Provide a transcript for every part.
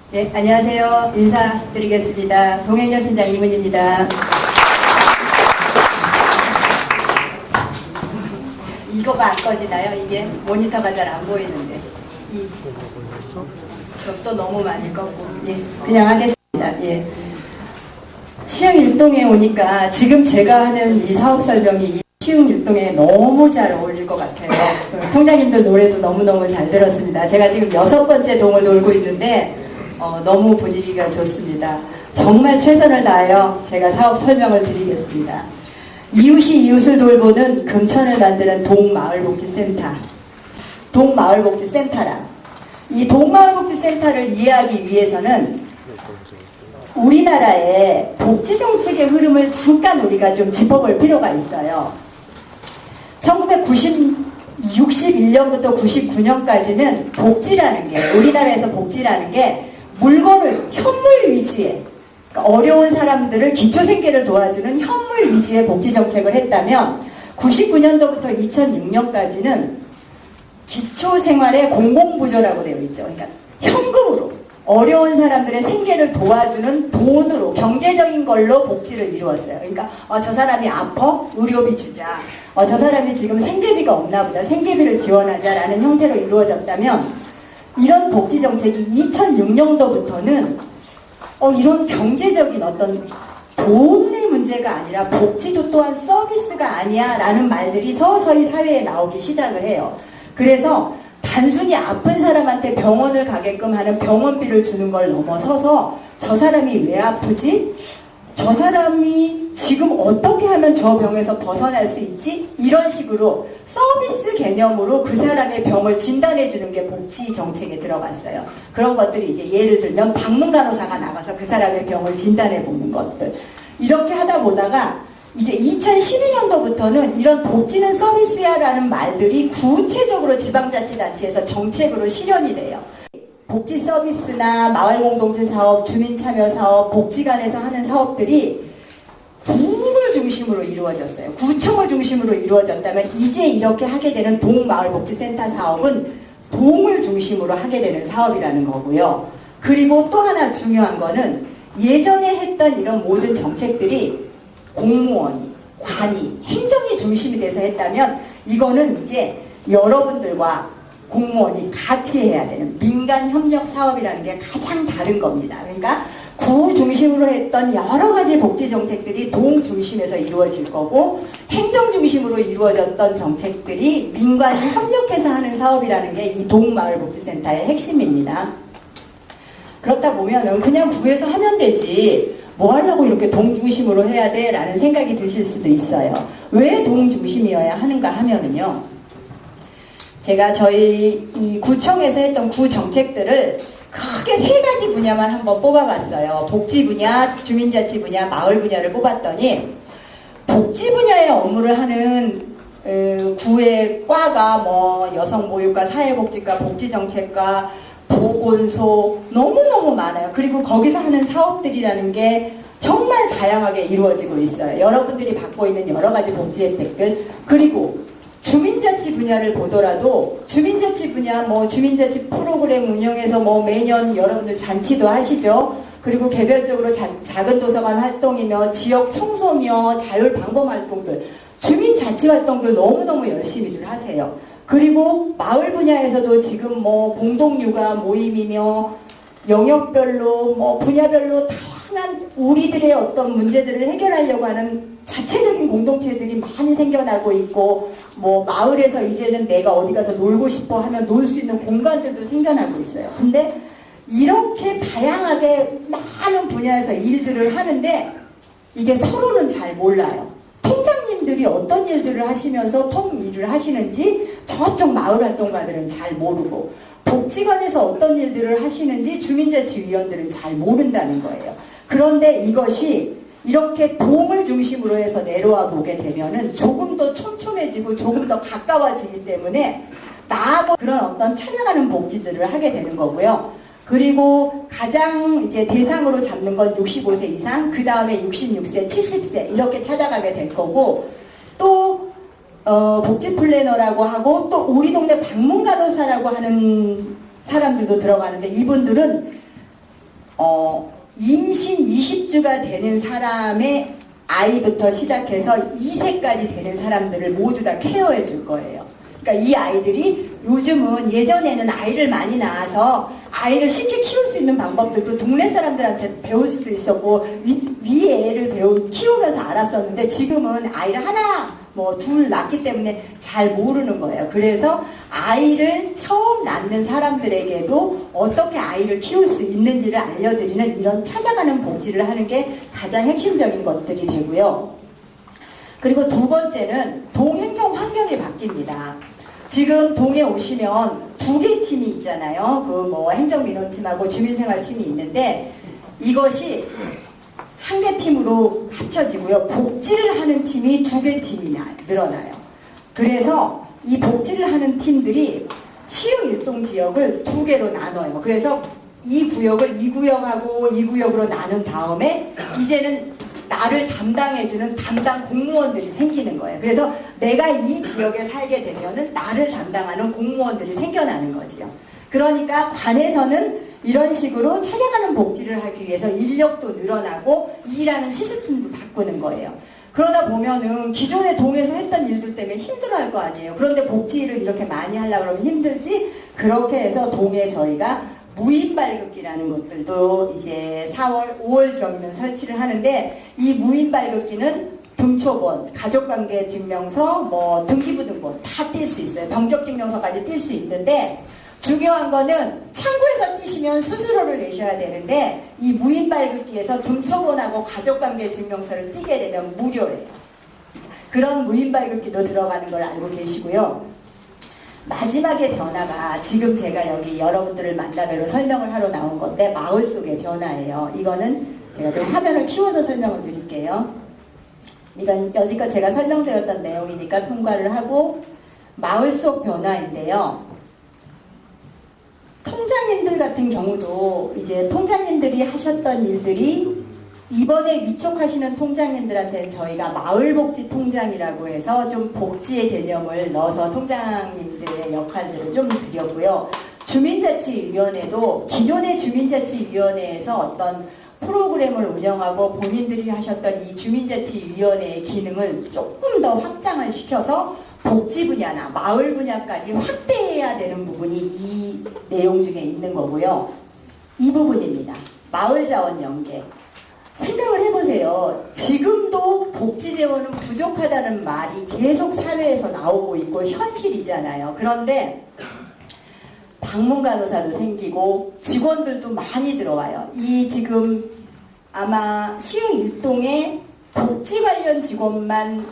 네, 안녕하세요. 인사드리겠습니다. 동행전 팀장 이문입니다. 이거가 안 꺼지나요? 이게 모니터가 잘 안 보이는데. 또 너무 많이 껐고. 예, 그냥 하겠습니다. 예. 시흥일동에 오니까 지금 제가 하는 이 사업 설명이 이 시흥일동에 너무 잘 어울릴 것 같아요. 통장님들 노래도 너무너무 잘 들었습니다. 제가 지금 6번째 동을 돌고 있는데 너무 분위기가 좋습니다. 정말 최선을 다하여 제가 사업 설명을 드리겠습니다. 이웃이 이웃을 돌보는 금천을 만드는 동마을복지센터. 동마을복지센터라. 이 동마을복지센터를 이해하기 위해서는 우리나라의 복지정책의 흐름을 잠깐 우리가 좀 짚어볼 필요가 있어요. 1961년부터 99년까지는 복지라는 게, 우리나라에서 복지라는 게 물건을 현물 위주의, 그러니까 어려운 사람들을 기초생계를 도와주는 현물 위주의 복지정책을 했다면 99년도부터 2006년까지는 기초생활의 공공부조라고 되어 있죠. 그러니까 현금으로 어려운 사람들의 생계를 도와주는 돈으로, 경제적인 걸로 복지를 이루었어요. 그러니까 저 사람이 아파? 의료비 주자. 저 사람이 지금 생계비가 없나 보다. 생계비를 지원하자라는 형태로 이루어졌다면 이런 복지정책이 2006년도부터는 이런 경제적인 어떤 돈의 문제가 아니라 복지도 또한 서비스가 아니야 라는 말들이 서서히 사회에 나오기 시작을 해요. 그래서 단순히 아픈 사람한테 병원을 가게끔 하는 병원비를 주는 걸 넘어서서 저 사람이 왜 아프지? 저 사람이 지금 어떻게 하면 저 병에서 벗어날 수 있지? 이런 식으로 서비스 개념으로 그 사람의 병을 진단해 주는 게 복지 정책에 들어갔어요. 그런 것들이 이제 예를 들면 방문간호사가 나가서 그 사람의 병을 진단해 보는 것들. 이렇게 하다 보다가 이제 2012년도부터는 이런 복지는 서비스야 라는 말들이 구체적으로 지방자치단체에서 정책으로 실현이 돼요. 복지 서비스나 마을공동체 사업, 주민참여사업, 복지관에서 하는 사업들이 구를 중심으로 이루어졌어요. 구청을 중심으로 이루어졌다면 이제 이렇게 하게 되는 동마을복지센터 사업은 동을 중심으로 하게 되는 사업이라는 거고요. 그리고 또 하나 중요한 거는 예전에 했던 이런 모든 정책들이 공무원이, 관이, 행정이 중심이 돼서 했다면 이거는 이제 여러분들과 공무원이 같이 해야 되는 민간협력 사업이라는 게 가장 다른 겁니다. 그러니까 구 중심으로 했던 여러 가지 복지 정책들이 동 중심에서 이루어질 거고 행정 중심으로 이루어졌던 정책들이 민간이 협력해서 하는 사업이라는 게 이 동마을복지센터의 핵심입니다. 그렇다 보면 그냥 구에서 하면 되지 뭐 하려고 이렇게 동중심으로 해야 돼? 라는 생각이 드실 수도 있어요. 왜 동중심이어야 하는가 하면은요. 제가 저희 이 구청에서 했던 구 정책들을 크게 3가지 분야만 한번 뽑아봤어요. 복지 분야, 주민자치 분야, 마을 분야를 뽑았더니 복지 분야의 업무를 하는 구의 과가 뭐 여성보육과 사회복지과, 복지정책과, 보건소 너무너무 많아요. 그리고 거기서 하는 사업들이라는 게 정말 다양하게 이루어지고 있어요. 여러분들이 받고 있는 여러 가지 복지 혜택들. 그리고 주민자치 분야를 보더라도 주민자치 분야 뭐 주민자치 프로그램 운영해서 뭐 매년 여러분들 잔치도 하시죠. 그리고 개별적으로 작은 도서관 활동이며 지역 청소며 자율 방범 활동들, 주민자치 활동들 너무너무 열심히들 하세요. 그리고 마을 분야에서도 지금 뭐 공동육아 모임이며 영역별로 뭐 분야별로 다양한 우리들의 어떤 문제들을 해결하려고 하는 자체적인 공동체들이 많이 생겨나고 있고 뭐 마을에서 이제는 내가 어디 가서 놀고 싶어 하면 놀 수 있는 공간들도 생겨나고 있어요. 근데 이렇게 다양하게 많은 분야에서 일들을 하는데 이게 서로는 잘 몰라요. 통장님들이 어떤 일들을 하시면서 통일을 하시는지 저쪽 마을 활동가들은 잘 모르고 복지관에서 어떤 일들을 하시는지 주민자치위원들은 잘 모른다는 거예요. 그런데 이것이 이렇게 동을 중심으로 해서 내려와 보게 되면은 조금 더 촘촘해지고 조금 더 가까워지기 때문에 나하고 그런 어떤 찾아가는 복지들을 하게 되는 거고요. 그리고 가장 이제 대상으로 잡는 건 65세 이상, 그 다음에 66세, 70세 이렇게 찾아가게 될 거고 또 복지 플래너라고 하고 또 우리 동네 방문간호사라고 하는 사람들도 들어가는데 이분들은 임신 20주가 되는 사람의 아이부터 시작해서 2세까지 되는 사람들을 모두 다 케어해 줄 거예요. 그러니까 이 아이들이 요즘은 예전에는 아이를 많이 낳아서 아이를 쉽게 키울 수 있는 방법들도 동네 사람들한테 배울 수도 있었고 위에 애를 키우면서 알았었는데 지금은 아이를 하나 뭐 둘 낳기 때문에 잘 모르는 거예요. 그래서 아이를 처음 낳는 사람들에게도 어떻게 아이를 키울 수 있는지를 알려드리는 이런 찾아가는 복지를 하는 게 가장 핵심적인 것들이 되고요. 그리고 두 번째는 동행정 환경이 바뀝니다. 지금 동에 오시면 두 개 팀이 있잖아요. 그 뭐 행정민원팀하고 주민생활팀이 있는데 이것이 한 개 팀으로 합쳐지고요. 복지를 하는 팀이 두 개 팀이 늘어나요. 그래서 이 복지를 하는 팀들이 시흥일동 지역을 두 개로 나눠요. 그래서 이 구역을 이 구역하고 이 구역으로 나눈 다음에 이제는 나를 담당해주는 담당 공무원들이 생기는 거예요. 그래서 내가 이 지역에 살게 되면은 나를 담당하는 공무원들이 생겨나는 거지요. 그러니까 관에서는 이런 식으로 찾아가는 복지를 하기 위해서 인력도 늘어나고 일하는 시스템도 바꾸는 거예요. 그러다 보면은 기존에 동에서 했던 일들 때문에 힘들어할 거 아니에요. 그런데 복지를 이렇게 많이 하려고 그러면 힘들지. 그렇게 해서 동에 저희가 무인 발급기라는 것들도 이제 4월, 5월경이면 설치를 하는데 이 무인 발급기는 등초본, 가족관계 증명서, 뭐 등기부등본 다 뛸 수 있어요. 병적 증명서까지 뛸 수 있는데 중요한 거는 창구에서 뛰시면 수수료를 내셔야 되는데 이 무인 발급기에서 등초본하고 가족관계 증명서를 띄게 되면 무료예요. 그런 무인 발급기도 들어가는 걸 알고 계시고요. 마지막의 변화가 지금 제가 여기 여러분들을 만나뵈러 설명을 하러 나온 건데 마을 속의 변화예요. 이거는 제가 좀 화면을 키워서 설명을 드릴게요. 이건 여지껏 제가 설명드렸던 내용이니까 통과를 하고 마을 속 변화인데요. 통장님들 같은 경우도 이제 통장님들이 하셨던 일들이 이번에 위촉하시는 통장님들한테 저희가 마을복지통장이라고 해서 좀 복지의 개념을 넣어서 통장님들의 역할들을 좀 드렸고요. 주민자치위원회도 기존의 주민자치위원회에서 어떤 프로그램을 운영하고 본인들이 하셨던 이 주민자치위원회의 기능을 조금 더 확장을 시켜서 복지 분야나 마을 분야까지 확대해야 되는 부분이 이 내용 중에 있는 거고요. 이 부분입니다. 마을자원 연계. 생각을 해보세요. 지금도 복지재원은 부족하다는 말이 계속 사회에서 나오고 있고 현실이잖아요. 그런데 방문간호사도 생기고 직원들도 많이 들어와요. 이 지금 아마 시흥일동에 복지 관련 직원만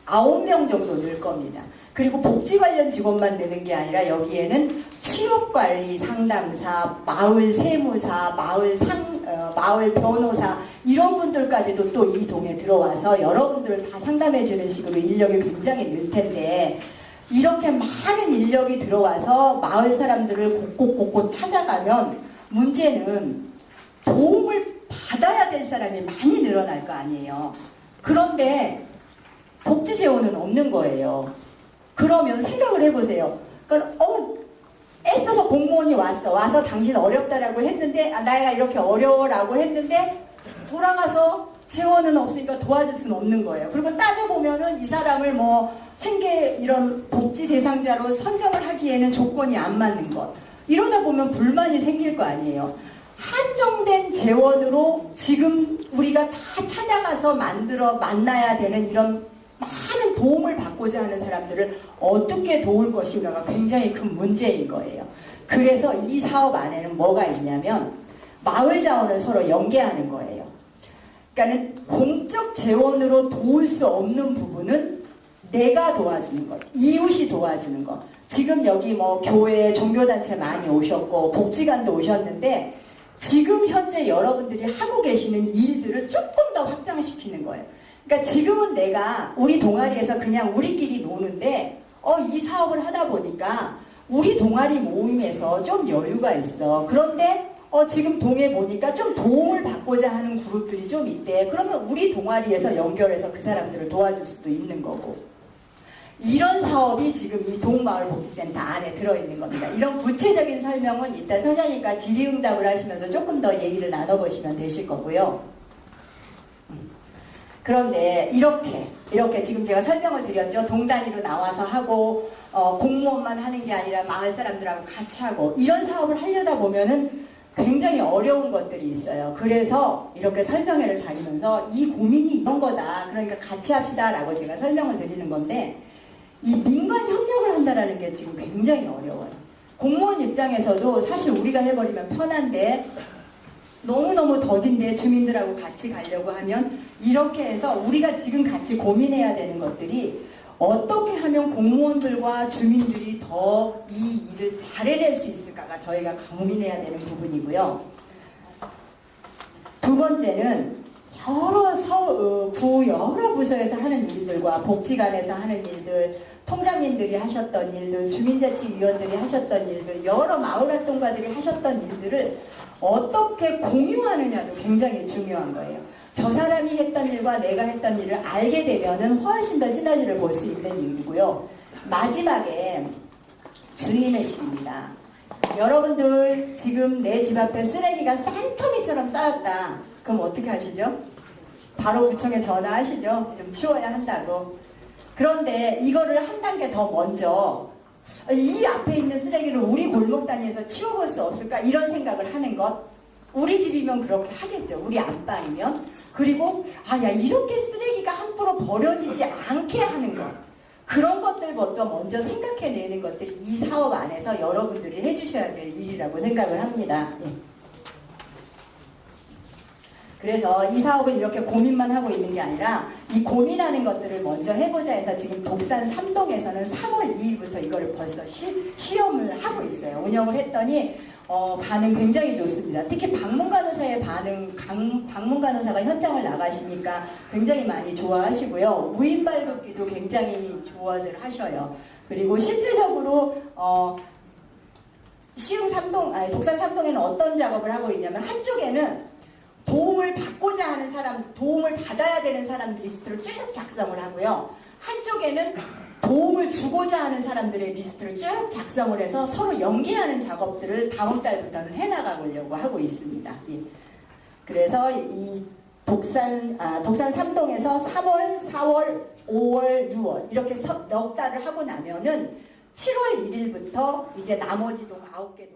9명 정도 늘 겁니다. 그리고 복지 관련 직원만 내는 게 아니라 여기에는 취업관리 상담사, 마을 세무사, 마을 변호사 이런 분들까지도 또 이 동에 들어와서 여러분들을 다 상담해주는 식으로 인력이 굉장히 늘 텐데 이렇게 많은 인력이 들어와서 마을 사람들을 곳곳 찾아가면 문제는 도움을 받아야 될 사람이 많이 늘어날 거 아니에요. 그런데 복지재원은 없는 거예요. 그러면 생각을 해보세요. 그러니까 애써서 공무원이 와서 당신 어렵다라고 했는데 내가 이렇게 어려워라고 했는데 돌아가서 재원은 없으니까 도와줄 수는 없는 거예요. 그리고 따져보면은 이 사람을 뭐 생계 이런 복지 대상자로 선정을 하기에는 조건이 안 맞는 것. 이러다 보면 불만이 생길 거 아니에요. 한정된 재원으로 지금 우리가 다 찾아가서 만나야 되는 이런 많은 도움을 받고자 하는 사람들을 어떻게 도울 것인가가 굉장히 큰 문제인 거예요. 그래서 이 사업 안에는 뭐가 있냐면 마을 자원을 서로 연계하는 거예요. 그러니까는 공적 재원으로 도울 수 없는 부분은 내가 도와주는 것, 이웃이 도와주는 것. 지금 여기 뭐 교회, 종교단체 많이 오셨고 복지관도 오셨는데 지금 현재 여러분들이 하고 계시는 일들을 조금 더 확장시키는 거예요. 그러니까 지금은 내가 우리 동아리에서 그냥 우리끼리 노는데 이 사업을 하다 보니까 우리 동아리 모임에서 좀 여유가 있어. 그런데 지금 동에 보니까 좀 도움을 받고자 하는 그룹들이 좀 있대. 그러면 우리 동아리에서 연결해서 그 사람들을 도와줄 수도 있는 거고. 이런 사업이 지금 이 동마을복지센터 안에 들어있는 겁니다. 이런 구체적인 설명은 이따 선생님과 질의응답을 하시면서 조금 더 얘기를 나눠보시면 되실 거고요. 그런데 이렇게 지금 제가 설명을 드렸죠. 동단위로 나와서 하고 공무원만 하는 게 아니라 마을 사람들하고 같이 하고 이런 사업을 하려다 보면은 굉장히 어려운 것들이 있어요. 그래서 이렇게 설명회를 다니면서 이 고민이 이런 거다. 그러니까 같이 합시다 라고 제가 설명을 드리는 건데 이 민관 협력을 한다는 게 지금 굉장히 어려워요. 공무원 입장에서도 사실 우리가 해버리면 편한데 너무너무 더딘데 주민들하고 같이 가려고 하면 이렇게 해서 우리가 지금 같이 고민해야 되는 것들이 어떻게 하면 공무원들과 주민들이 더 이 일을 잘 해낼 수 있을까가 저희가 고민해야 되는 부분이고요. 두 번째는 여러 부서에서 하는 일들과 복지관에서 하는 일들, 통장님들이 하셨던 일들, 주민자치위원들이 하셨던 일들, 여러 마을활동가들이 하셨던 일들을 어떻게 공유하느냐도 굉장히 중요한 거예요. 저 사람이 했던 일과 내가 했던 일을 알게 되면은 훨씬 더 시너지를 볼 수 있는 일이고요. 마지막에 주인의식입니다. 여러분들 지금 내 집 앞에 쓰레기가 산더미처럼 쌓였다. 그럼 어떻게 하시죠? 바로 구청에 전화하시죠. 좀 치워야 한다고. 그런데 이거를 한 단계 더 먼저 이 앞에 있는 쓰레기를 우리 골목 단위에서 치워볼 수 없을까? 이런 생각을 하는 것. 우리 집이면 그렇게 하겠죠. 우리 안방이면. 그리고 야 이렇게 쓰레기가 함부로 버려지지 않게 하는 것. 그런 것들부터 먼저 생각해내는 것들이 이 사업 안에서 여러분들이 해주셔야 될 일이라고 생각을 합니다. 그래서 이 사업을 이렇게 고민만 하고 있는 게 아니라 이 고민하는 것들을 먼저 해보자 해서 지금 독산 3동에서는 3월 2일부터 이거를 벌써 시험을 하고 있어요. 운영을 했더니 반응 굉장히 좋습니다. 특히 방문간호사의 방문간호사가 현장을 나가시니까 굉장히 많이 좋아하시고요. 무인 발급기도 굉장히 좋아들 하셔요. 그리고 실질적으로 독산 3동에는 어떤 작업을 하고 있냐면 한쪽에는 도움을 받고자 하는 사람, 도움을 받아야 되는 사람 리스트를 쭉 작성을 하고요. 한쪽에는 도움을 주고자 하는 사람들의 리스트를 쭉 작성을 해서 서로 연계하는 작업들을 다음 달부터는 해나가려고 하고 있습니다. 예. 그래서 이 독산 3동에서 3월, 4월, 5월, 6월 이렇게 넉 달을 하고 나면은 7월 1일부터 이제 나머지 동 9개 동